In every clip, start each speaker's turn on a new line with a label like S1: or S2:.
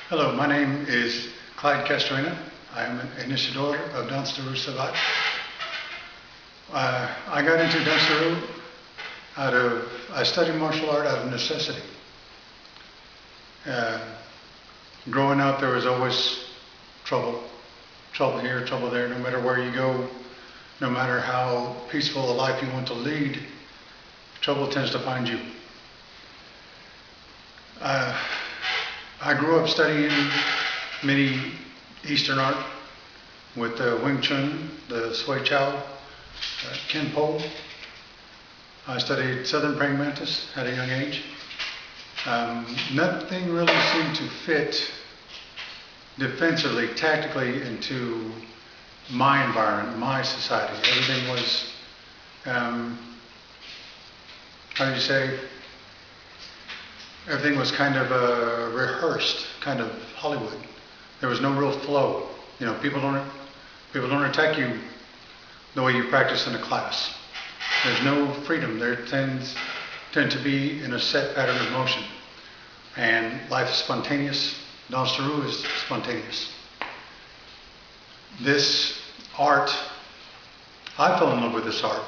S1: Hello, my name is Clyde Castrina. I am an Initiateur of Danse De Rue Savate. I got into Danse De Rue I studied martial art out of necessity. Growing up, there was always trouble. Trouble here, trouble there. No matter where you go, no matter how peaceful a life you want to lead, trouble tends to find you. I grew up studying many Eastern art with the Wing Chun, the Sui Chow, Kenpo. I studied Southern Praying Mantis at a young age. Nothing really seemed to fit defensively, tactically into my environment, my society. Everything was, how do you say, everything was kind of rehearsed, kind of Hollywood. There was no real flow. You know, people don't attack you the way you practice in a class. There's no freedom. There tend to be in a set pattern of motion. And life is spontaneous. Danse De Rue is spontaneous. This art, I fell in love with this art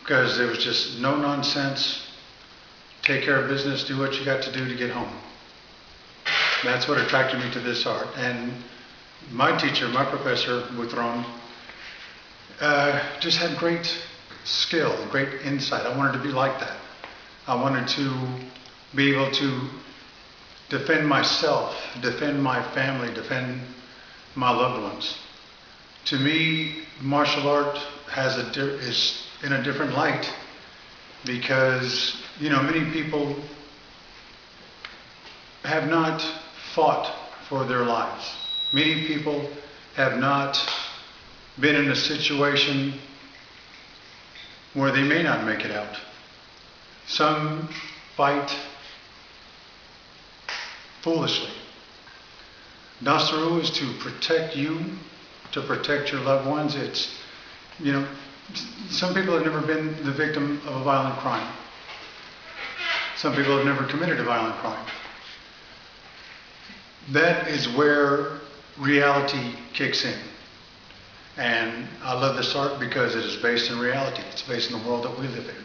S1: because there was just no nonsense. Take care of business, do what you got to do to get home. That's what attracted me to this art. And my teacher, my professor, Boutron, just had great skill, great insight. I wanted to be like that. I wanted to be able to defend myself, defend my family, defend my loved ones. To me, martial art is in a different light because, you know, many people have not fought for their lives. Many people have not been in a situation where they may not make it out. Some fight foolishly. Danse De Rue is to protect you, to protect your loved ones. It's, you know, some people have never been the victim of a violent crime. Some people have never committed a violent crime. That is where reality kicks in. And I love this art because it is based in reality. It's based in the world that we live in.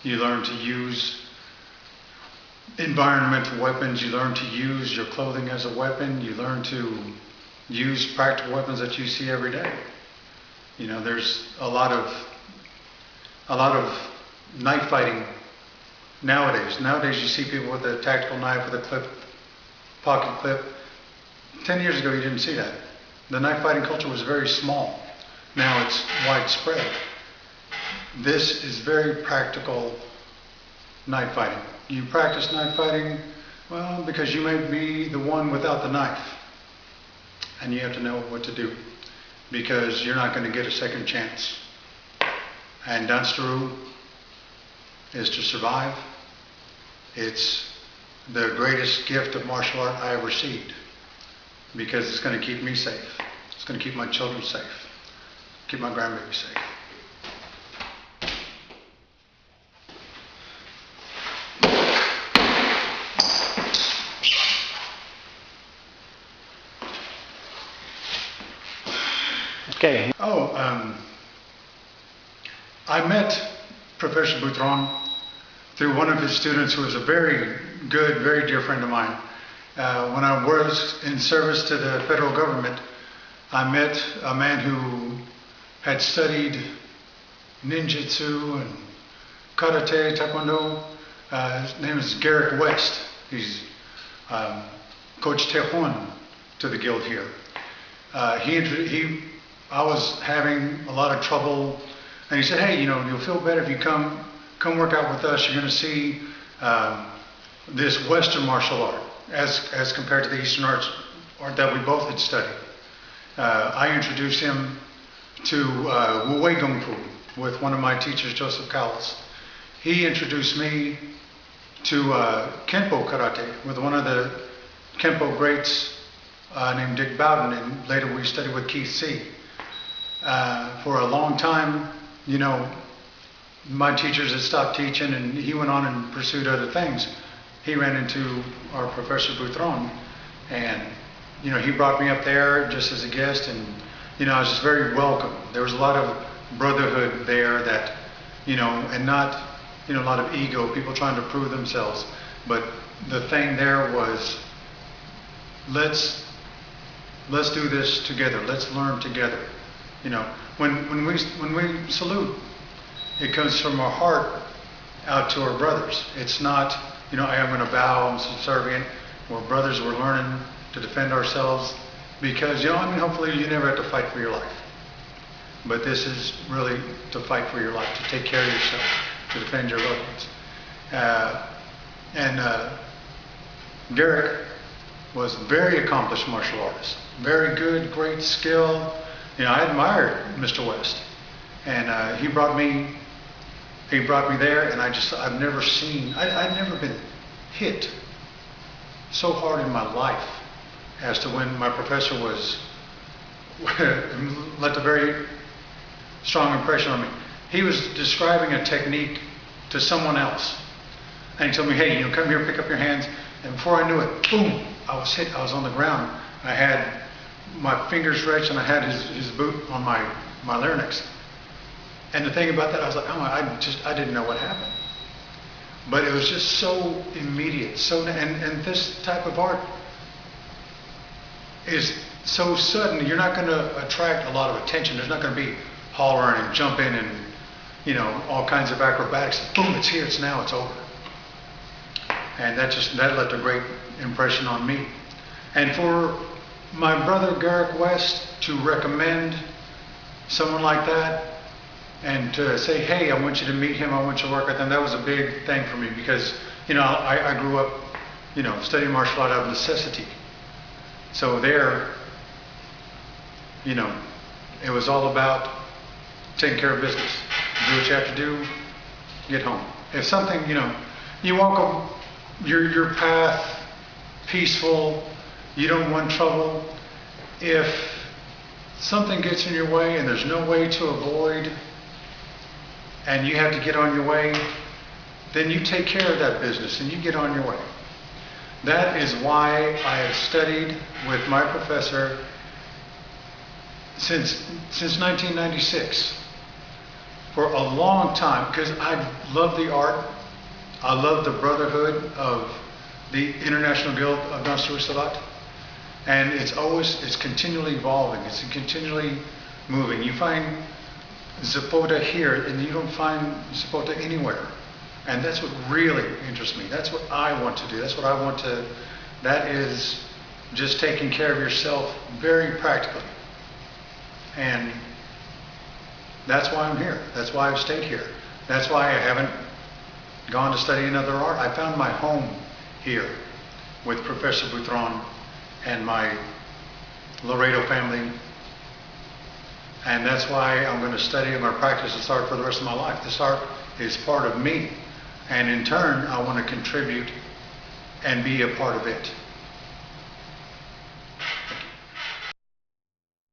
S1: You learn to use environmental weapons. You learn to use your clothing as a weapon. You learn to use practical weapons that you see every day. You know, there's a lot of knife fighting nowadays. Nowadays you see people with a tactical knife with a clip, pocket clip. 10 years ago you didn't see that. The knife fighting culture was very small. Now it's widespread. This is very practical knife fighting. You practice knife fighting, well, because you may be the one without the knife. And you have to know what to do, because you're not going to get a second chance. And Danse De Rue is to survive. It's the greatest gift of martial art I ever received, because it's going to keep me safe. It's going to keep my children safe, keep my grandbaby safe.
S2: Okay.
S1: I met Professor Boutron through one of his students who was a very good, very dear friend of mine. When I was in service to the federal government, I met a man who had studied ninjutsu and karate, taekwondo. His name is Garrett West. He's Coach Tejon to the guild here. I was having a lot of trouble, and he said, hey, you know, you'll feel better if you come work out with us. You're going to see this Western martial art as compared to the Eastern art that we both had studied. I introduced him to Wu Wei Gung Fu with one of my teachers, Joseph Cowles. He introduced me to Kenpo Karate with one of the Kenpo greats named Dick Bowden, and later we studied with Keith C. For a long time, you know, my teachers had stopped teaching and he went on and pursued other things. He ran into our Professor Boutron, And, he brought me up there just as a guest, and, I was just very welcome. There was a lot of brotherhood there that, and not, a lot of ego, people trying to prove themselves. But the thing there was, let's do this together. Let's learn together. When we salute, it comes from our heart out to our brothers. It's not, I'm going to bow, I'm subservient. We're brothers, we're learning to defend ourselves because, hopefully you never have to fight for your life. But this is really to fight for your life, to take care of yourself, to defend your loved ones. Derek was a very accomplished martial artist. Very good, great skill. I admired Mr. West. And he brought me there, and I've never been hit so hard in my life as to when my professor left a very strong impression on me. He was describing a technique to someone else. And he told me, hey, come here, pick up your hands. And before I knew it, boom, I was hit. I was on the ground. I had my fingers stretched, and I had his boot on my larynx. And the thing about that, I was like, oh, I didn't know what happened. But it was just so immediate. And this type of art is so sudden. You're not going to attract a lot of attention. There's not going to be hollering and jumping and, all kinds of acrobatics. Boom, it's here, it's now, it's over. And that left a great impression on me. And for my brother Garrick West to recommend someone like that and to say, hey, I want you to meet him, I want you to work with him, that was a big thing for me because, I grew up, studying martial art out of necessity. So there, it was all about taking care of business. Do what you have to do, get home. If something, you walk your path peaceful, you don't want trouble. If something gets in your way and there's no way to avoid and you have to get on your way, then you take care of that business and you get on your way. That is why I have studied with my professor since 1996 for a long time, because I love the art. I love the brotherhood of the International Guild of Danse De Rue Savate. And it's continually evolving. It's continually moving. You find Zapota here and you don't find Zapota anywhere. And that's what really interests me. That's what I want to do. That is just taking care of yourself very practically. And that's why I'm here. That's why I've stayed here. That's why I haven't gone to study another art. I found my home here with Professor Boutron and my Laredo family. And that's why I'm going to study and practice this art for the rest of my life. This art is part of me. And in turn, I want to contribute and be a part of it.